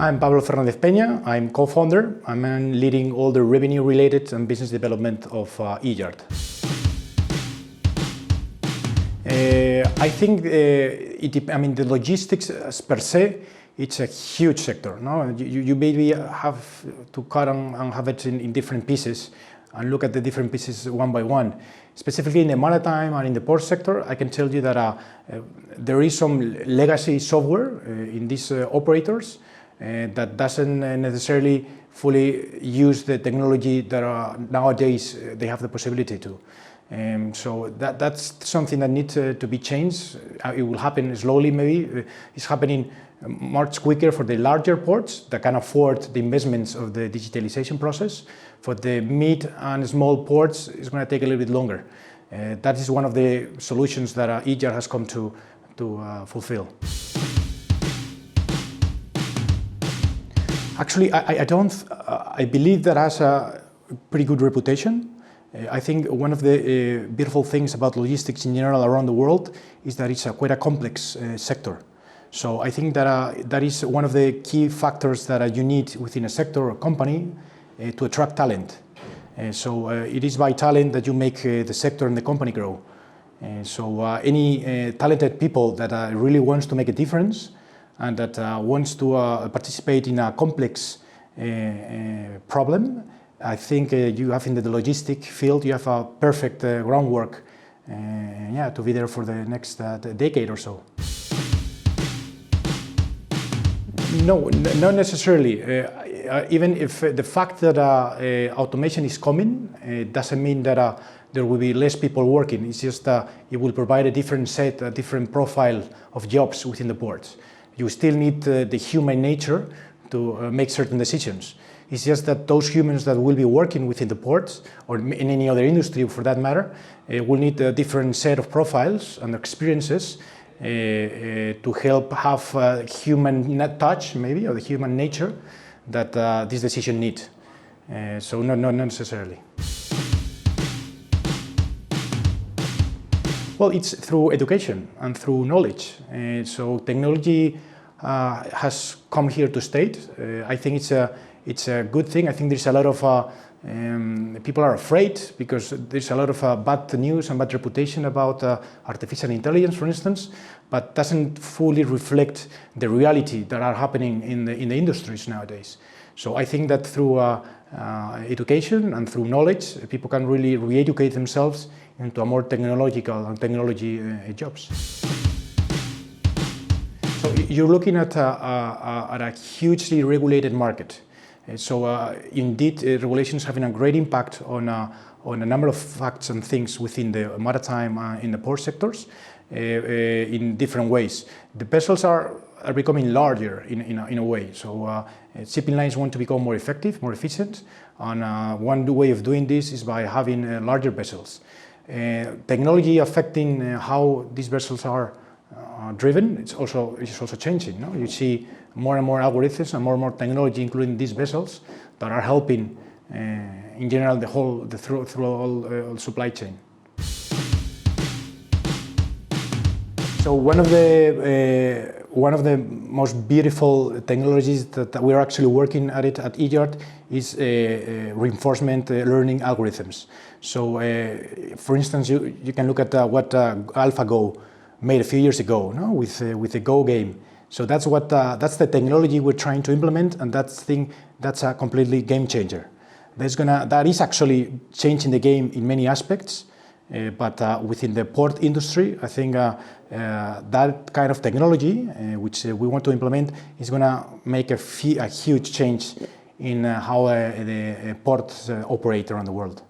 I'm Pablo Fernandez-Peña. I'm co-founder. I'm leading all the revenue-related and business development of eYARD. I think the logistics per se, it's a huge sector. No? You maybe have to cut and have it in different pieces and look at the different pieces one by one. Specifically in the maritime and in the port sector, I can tell you that there is some legacy software in these operators that doesn't necessarily fully use the technology that nowadays they have the possibility to. So that's something that needs to be changed. It will happen slowly, maybe. It's happening much quicker for the larger ports that can afford the investments of the digitalization process. For the mid and small ports, it's going to take a little bit longer. That is one of the solutions that eYARD has come to fulfill. Actually, I believe that has a pretty good reputation. I think one of the beautiful things about logistics in general around the world is that it's quite a complex sector. So I think that that is one of the key factors that you need within a sector or company to attract talent. So it is by talent that you make the sector and the company grow. So any talented people that really wants to make a difference and that wants to participate in a complex problem, I think you have in the logistic field, you have a perfect groundwork to be there for the next decade or so. No, not necessarily. Even if the fact that automation is coming, doesn't mean that there will be less people working. It's just it will provide a different set, a different profile of jobs within the ports. You still need the human nature to make certain decisions. It's just that those humans that will be working within the ports, or in any other industry for that matter, will need a different set of profiles and experiences to help have human touch, maybe, or the human nature that this decision needs. So not necessarily. Well, it's through education and through knowledge. So technology has come here to stay. I think it's a good thing. I think there's a lot of people are afraid because there's a lot of bad news and bad reputation about artificial intelligence, for instance, but doesn't fully reflect the reality that are happening in the industries nowadays. So I think that through education and through knowledge, people can really re-educate themselves into a more technological and technology jobs. So you're looking at a hugely regulated market. So indeed, regulation is having a great impact on a number of facts and things within the maritime in the port sectors in different ways. The vessels are becoming larger in a way. So shipping lines want to become more effective, more efficient, and one way of doing this is by having larger vessels. Technology affecting how these vessels are driven, it's also changing. No? You see more and more algorithms and more technology, including these vessels, that are helping in general through all supply chain. So one of the most beautiful technologies that we're actually working at eYARD is reinforcement learning algorithms. So for instance, you can look at what AlphaGo made a few years ago, no? with the Go game. So that's the technology we're trying to implement, and that's a completely game changer. That is actually changing the game in many aspects, but within the port industry, I think that kind of technology, which we want to implement, is going to make a huge change in how the ports operate around the world.